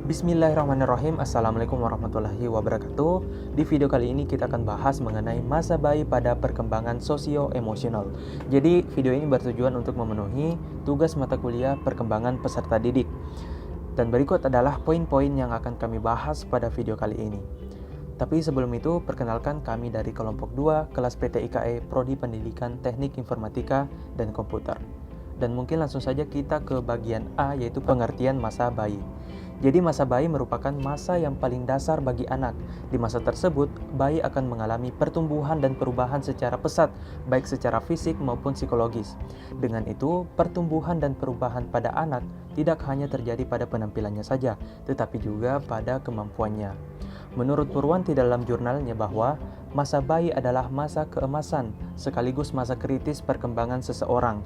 Bismillahirrahmanirrahim. Assalamualaikum warahmatullahi wabarakatuh. Di video kali ini kita akan bahas mengenai masa bayi pada perkembangan sosio-emosional. Jadi video ini bertujuan untuk memenuhi tugas mata kuliah perkembangan peserta didik. Dan berikut adalah poin-poin yang akan kami bahas pada video kali ini. Tapi sebelum itu, perkenalkan kami dari kelompok 2 kelas PTIKE Prodi Pendidikan Teknik Informatika dan Komputer. Dan mungkin langsung saja kita ke bagian A, yaitu pengertian masa bayi. Jadi masa bayi merupakan masa yang paling dasar bagi anak. Di masa tersebut, bayi akan mengalami pertumbuhan dan perubahan secara pesat, baik secara fisik maupun psikologis. Dengan itu, pertumbuhan dan perubahan pada anak tidak hanya terjadi pada penampilannya saja, tetapi juga pada kemampuannya. Menurut Purwanti dalam jurnalnya bahwa masa bayi adalah masa keemasan sekaligus masa kritis perkembangan seseorang.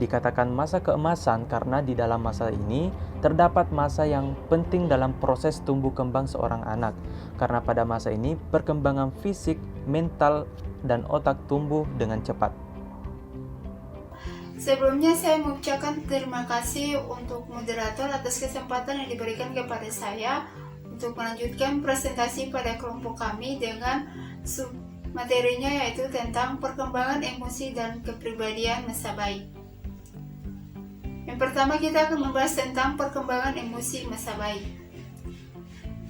Dikatakan masa keemasan karena di dalam masa ini terdapat masa yang penting dalam proses tumbuh kembang seorang anak. Karena pada masa ini perkembangan fisik, mental, dan otak tumbuh dengan cepat. Sebelumnya saya mengucapkan terima kasih untuk moderator atas kesempatan yang diberikan kepada saya untuk melanjutkan presentasi pada kelompok kami dengan materinya yaitu tentang perkembangan emosi dan kepribadian masa bayi. Yang pertama kita akan membahas tentang perkembangan emosi masa bayi.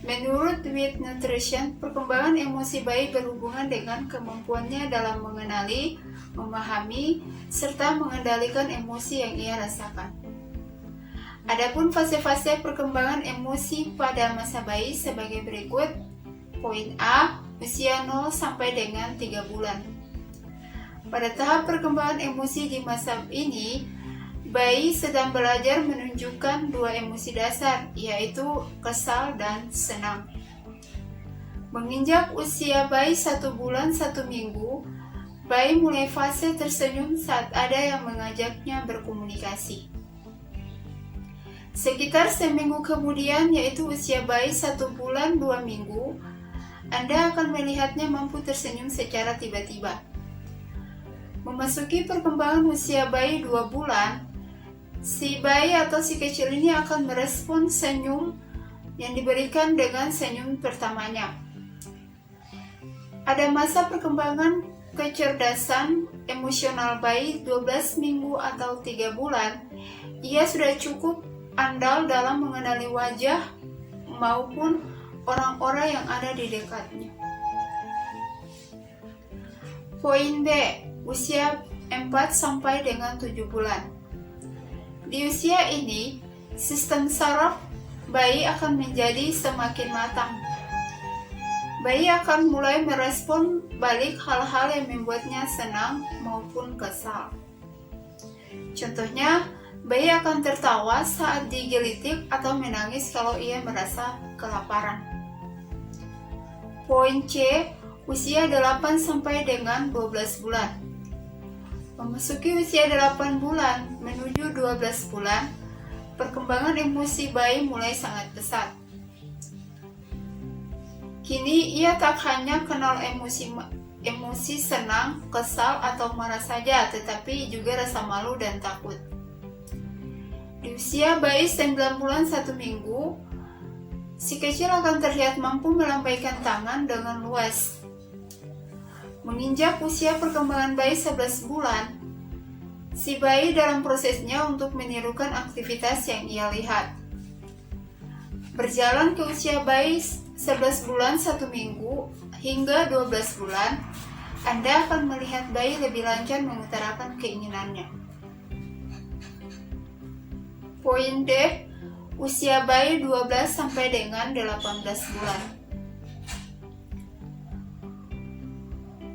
Menurut With Nutrition, perkembangan emosi bayi berhubungan dengan kemampuannya dalam mengenali, memahami, serta mengendalikan emosi yang ia rasakan. Adapun fase-fase perkembangan emosi pada masa bayi sebagai berikut. Poin A, usia 0 sampai dengan 3 bulan. Pada tahap perkembangan emosi di masa ini, bayi sedang belajar menunjukkan dua emosi dasar, yaitu kesal dan senang. Menginjak usia bayi 1 bulan 1 minggu, bayi mulai fase tersenyum saat ada yang mengajaknya berkomunikasi. Sekitar seminggu kemudian, yaitu usia bayi 1 bulan 2 minggu, Anda akan melihatnya mampu tersenyum secara tiba-tiba. Memasuki perkembangan usia bayi 2 bulan, si bayi atau si kecil ini akan merespon senyum yang diberikan dengan senyum pertamanya. Ada masa perkembangan kecerdasan emosional bayi 12 minggu atau 3 bulan. Ia sudah cukup andal dalam mengenali wajah maupun orang-orang yang ada di dekatnya. Poin B, usia 4 sampai dengan 7 bulan. Di usia ini, sistem saraf bayi akan menjadi semakin matang. Bayi akan mulai merespon balik hal-hal yang membuatnya senang maupun kesal. Contohnya, bayi akan tertawa saat digelitik atau menangis kalau ia merasa kelaparan. Poin C, usia 8 sampai dengan 12 bulan. Memasuki usia 8 bulan menuju 12 bulan, perkembangan emosi bayi mulai sangat pesat. Kini ia tak hanya kenal emosi senang, kesal, atau marah saja, tetapi juga rasa malu dan takut. Di usia bayi 9 bulan 1 minggu, si kecil akan terlihat mampu melambaikan tangan dengan luas. Menginjak usia perkembangan bayi 11 bulan, si bayi dalam prosesnya untuk menirukan aktivitas yang ia lihat. Berjalan ke usia bayi 11 bulan 1 minggu hingga 12 bulan, Anda akan melihat bayi lebih lancar mengutarakan keinginannya. Poin D, usia bayi 12 sampai dengan 18 bulan.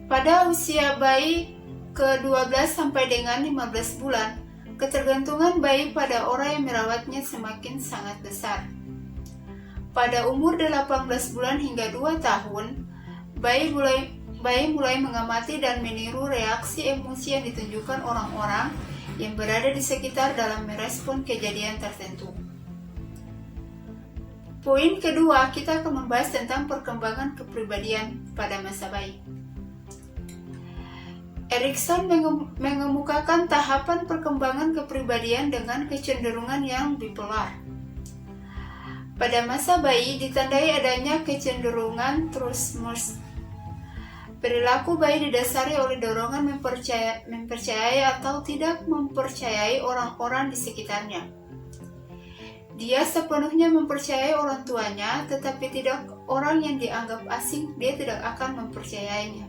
Pada usia bayi ke-12 sampai dengan 15 bulan, ketergantungan bayi pada orang yang merawatnya semakin sangat besar. Pada umur 18 bulan hingga 2 tahun, bayi mulai mengamati dan meniru reaksi emosi yang ditunjukkan orang-orang yang berada di sekitar dalam merespon kejadian tertentu. Poin kedua, kita akan membahas tentang perkembangan kepribadian pada masa bayi. Erikson mengemukakan tahapan perkembangan kepribadian dengan kecenderungan yang bipolar. Pada masa bayi ditandai adanya kecenderungan terus-menerus. Perilaku bayi didasari oleh dorongan mempercayai atau tidak mempercayai orang-orang di sekitarnya. Dia sepenuhnya mempercayai orang tuanya, tetapi tidak orang yang dianggap asing, dia tidak akan mempercayainya.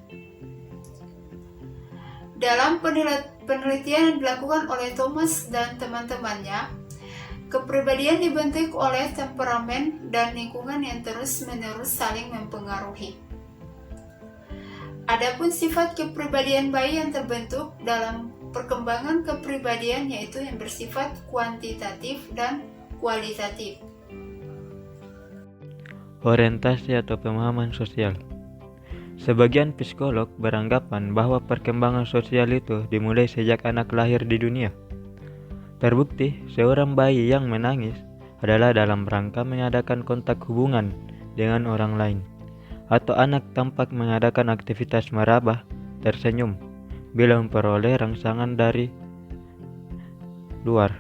Dalam penelitian yang dilakukan oleh Thomas dan teman-temannya, kepribadian dibentuk oleh temperamen dan lingkungan yang terus-menerus saling mempengaruhi. Adapun sifat kepribadian bayi yang terbentuk dalam perkembangan kepribadian yaitu yang bersifat kuantitatif dan kualitatif. Orientasi atau pemahaman sosial. Sebagian psikolog beranggapan bahwa perkembangan sosial itu dimulai sejak anak lahir di dunia. Terbukti, seorang bayi yang menangis adalah dalam rangka mengadakan kontak hubungan dengan orang lain, atau anak tampak mengadakan aktivitas meraba, tersenyum, bila memperoleh rangsangan dari luar.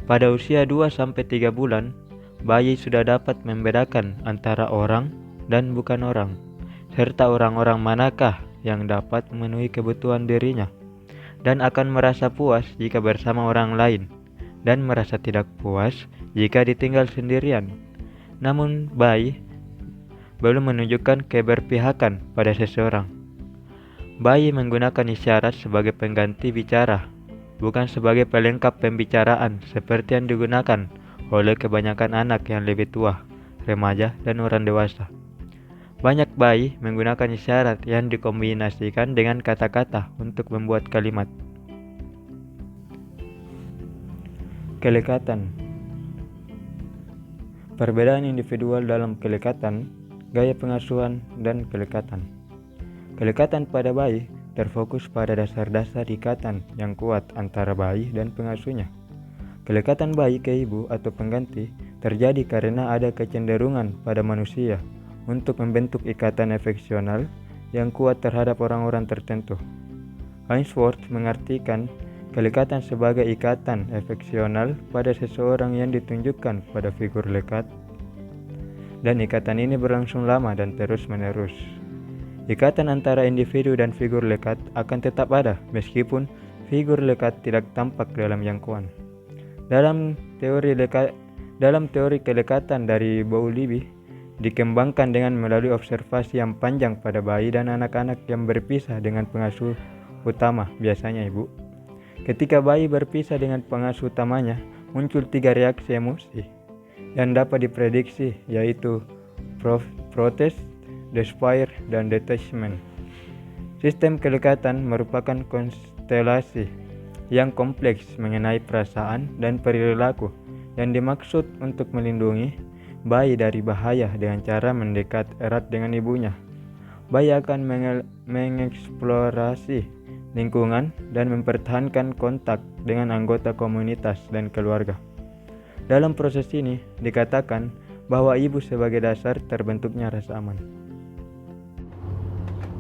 Pada usia 2-3 bulan, bayi sudah dapat membedakan antara orang dan bukan orang, serta orang-orang manakah yang dapat memenuhi kebutuhan dirinya, dan akan merasa puas jika bersama orang lain, dan merasa tidak puas jika ditinggal sendirian. Namun bayi belum menunjukkan keberpihakan pada seseorang. Bayi menggunakan isyarat sebagai pengganti bicara, bukan sebagai pelengkap pembicaraan seperti yang digunakan oleh kebanyakan anak yang lebih tua, remaja, dan orang dewasa. Banyak bayi menggunakan isyarat yang dikombinasikan dengan kata-kata untuk membuat kalimat. Kelekatan. Perbedaan individual dalam kelekatan, gaya pengasuhan, dan kelekatan. Kelekatan pada bayi terfokus pada dasar-dasar ikatan yang kuat antara bayi dan pengasuhnya. Kelekatan bayi ke ibu atau pengganti terjadi karena ada kecenderungan pada manusia untuk membentuk ikatan afeksional yang kuat terhadap orang-orang tertentu. Ainsworth mengartikan kelekatan sebagai ikatan afeksional pada seseorang yang ditunjukkan pada figur lekat, dan ikatan ini berlangsung lama dan terus-menerus. Ikatan antara individu dan figur lekat akan tetap ada meskipun figur lekat tidak tampak dalam jangkauan. Dalam teori kelekatan dari Bowlby dikembangkan dengan melalui observasi yang panjang pada bayi dan anak-anak yang berpisah dengan pengasuh utama, biasanya ibu. Ketika bayi berpisah dengan pengasuh utamanya, muncul 3 reaksi emosi yang dapat diprediksi, yaitu protest, despair, dan detachment. Sistem kelekatan merupakan konstelasi yang kompleks mengenai perasaan dan perilaku yang dimaksud untuk melindungi bayi dari bahaya dengan cara mendekat erat dengan ibunya. Bayi akan mengeksplorasi lingkungan dan mempertahankan kontak dengan anggota komunitas dan keluarga. Dalam proses ini dikatakan bahwa ibu sebagai dasar terbentuknya rasa aman.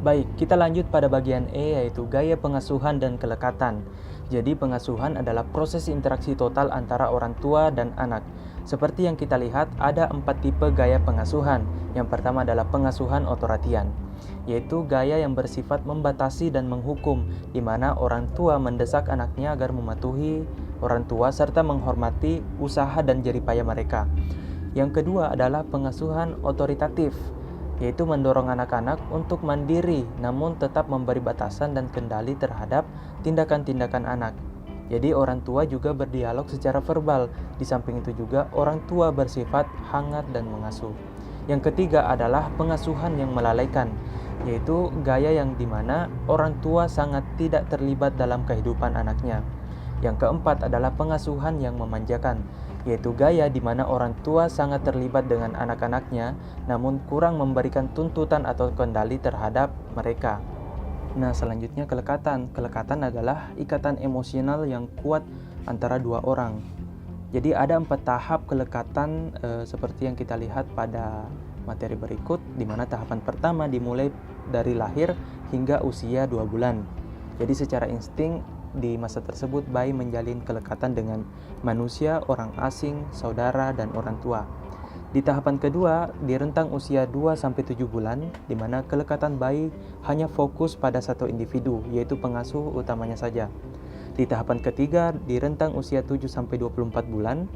Baik, kita lanjut pada bagian E, yaitu gaya pengasuhan dan kelekatan. Jadi pengasuhan adalah proses interaksi total antara orang tua dan anak. Seperti yang kita lihat, ada 4 tipe gaya pengasuhan. Yang pertama adalah pengasuhan otoritarian, yaitu gaya yang bersifat membatasi dan menghukum, di mana orang tua mendesak anaknya agar mematuhi orang tua serta menghormati usaha dan jeripaya mereka. Yang kedua adalah pengasuhan otoritatif, yaitu mendorong anak-anak untuk mandiri namun tetap memberi batasan dan kendali terhadap tindakan-tindakan anak. Jadi orang tua juga berdialog secara verbal. Di samping itu juga orang tua bersifat hangat dan mengasuh. Yang ketiga adalah pengasuhan yang melalaikan, yaitu gaya yang dimana orang tua sangat tidak terlibat dalam kehidupan anaknya. Yang keempat adalah pengasuhan yang memanjakan, yaitu gaya di mana orang tua sangat terlibat dengan anak-anaknya namun kurang memberikan tuntutan atau kendali terhadap mereka. Nah, selanjutnya kelekatan. Kelekatan adalah ikatan emosional yang kuat antara 2 orang. Jadi ada 4 tahap kelekatan seperti yang kita lihat pada materi berikut, di mana tahapan pertama dimulai dari lahir hingga usia 2 bulan. Jadi secara insting di masa tersebut bayi menjalin kelekatan dengan manusia, orang asing, saudara, dan orang tua. Di tahapan kedua, di rentang usia 2-7 bulan, di mana kelekatan bayi hanya fokus pada satu individu, yaitu pengasuh utamanya saja. Di tahapan ketiga, di rentang usia 7-24 bulan,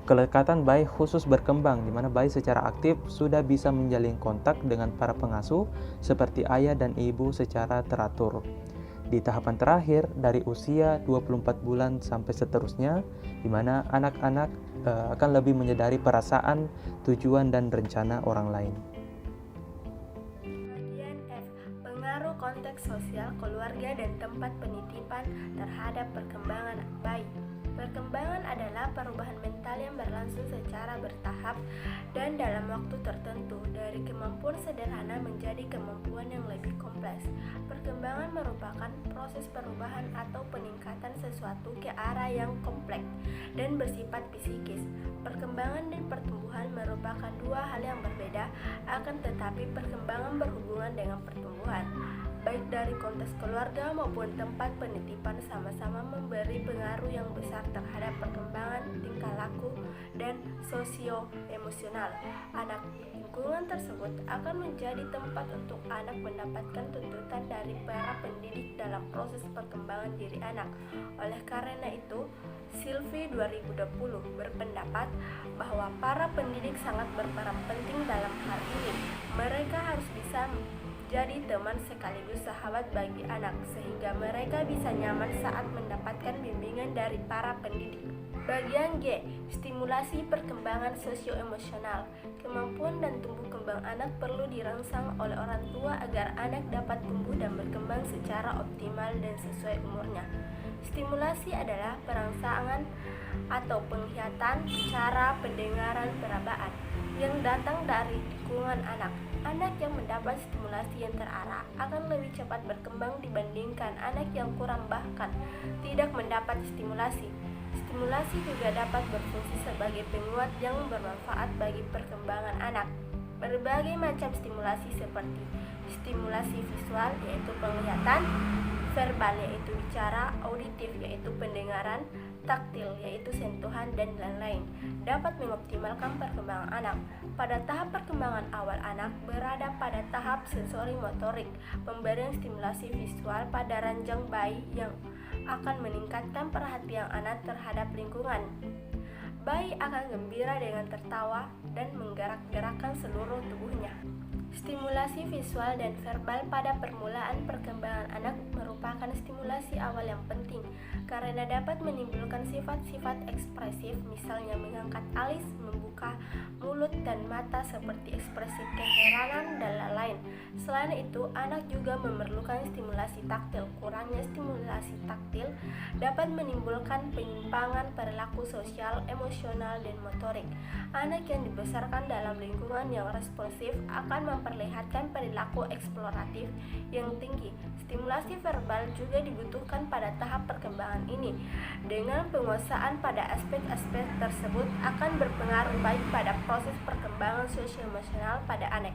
kelekatan bayi khusus berkembang, di mana bayi secara aktif sudah bisa menjalin kontak dengan para pengasuh seperti ayah dan ibu secara teratur. Di tahapan terakhir, dari usia 24 bulan sampai seterusnya, di mana anak-anak akan lebih menyadari perasaan, tujuan, dan rencana orang lain. Bagian F. Pengaruh konteks sosial, keluarga, dan tempat penitipan terhadap perkembangan bayi. Perkembangan adalah perubahan mental yang berlangsung secara bertahap dan dalam waktu tertentu, dari kemampuan sederhana menjadi kemampuan yang lebih kompleks. Perkembangan merupakan proses perubahan atau peningkatan sesuatu ke arah yang kompleks dan bersifat psikis. Perkembangan dan pertumbuhan merupakan dua hal yang berbeda, akan tetapi perkembangan berhubungan dengan pertumbuhan. Baik dari konteks keluarga maupun tempat penitipan sama-sama memberi pengaruh yang besar terhadap perkembangan tingkah laku dan sosio-emosional anak. Lingkungan tersebut akan menjadi tempat untuk anak mendapatkan tuntutan dari para pendidik dalam proses perkembangan diri anak. Oleh karena itu, Silvi 2020 berpendapat bahwa para pendidik sangat berperan penting dalam hal ini. Mereka harus bisa jadi teman sekaligus sahabat bagi anak, sehingga mereka bisa nyaman saat mendapatkan bimbingan dari para pendidik. Bagian G. Stimulasi perkembangan sosio-emosional. Kemampuan dan tumbuh kembang anak perlu dirangsang oleh orang tua agar anak dapat tumbuh dan berkembang secara optimal dan sesuai umurnya. Stimulasi adalah perangsangan atau penglihatan, cara, pendengaran, perabaan yang datang dari lingkungan anak. Anak yang mendapat stimulasi yang terarah akan lebih cepat berkembang dibandingkan anak yang kurang bahkan tidak mendapat stimulasi. Stimulasi juga dapat berfungsi sebagai penguat yang bermanfaat bagi perkembangan anak. Berbagai macam stimulasi seperti stimulasi visual yaitu penglihatan, verbal yaitu bicara, auditif yaitu pendengaran, taktil yaitu sentuhan, dan lain-lain dapat mengoptimalkan perkembangan anak. Pada tahap perkembangan awal, anak berada pada tahap sensori motorik. Pemberian stimulasi visual pada ranjang bayi yang akan meningkatkan perhatian anak terhadap lingkungan. Bayi akan gembira dengan tertawa dan menggerak-gerakkan seluruh tubuhnya. Stimulasi visual dan verbal pada permulaan perkembangan anak merupakan stimulasi awal yang penting karena dapat menimbulkan sifat-sifat ekspresif, misalnya mengangkat alis, membuka mulut dan mata seperti ekspresi keheranan dan lain-lain. Selain itu, anak juga memerlukan stimulasi taktil. Kurangnya stimulasi taktil dapat menimbulkan penyimpangan perilaku sosial, emosional, dan motorik. Anak yang dibesarkan dalam lingkungan yang responsif akan memperlihatkan perilaku eksploratif yang tinggi. Stimulasi verbal juga dibutuhkan pada tahap perkembangan ini. Dengan penguasaan pada aspek-aspek tersebut akan berpengaruh baik pada proses perkembangan sosio-emosional pada anak.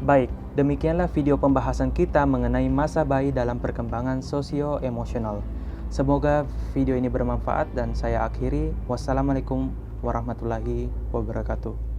Baik, demikianlah video pembahasan kita mengenai masa bayi dalam perkembangan sosio-emosional. Semoga video ini bermanfaat dan saya akhiri. Wassalamualaikum warahmatullahi wabarakatuh.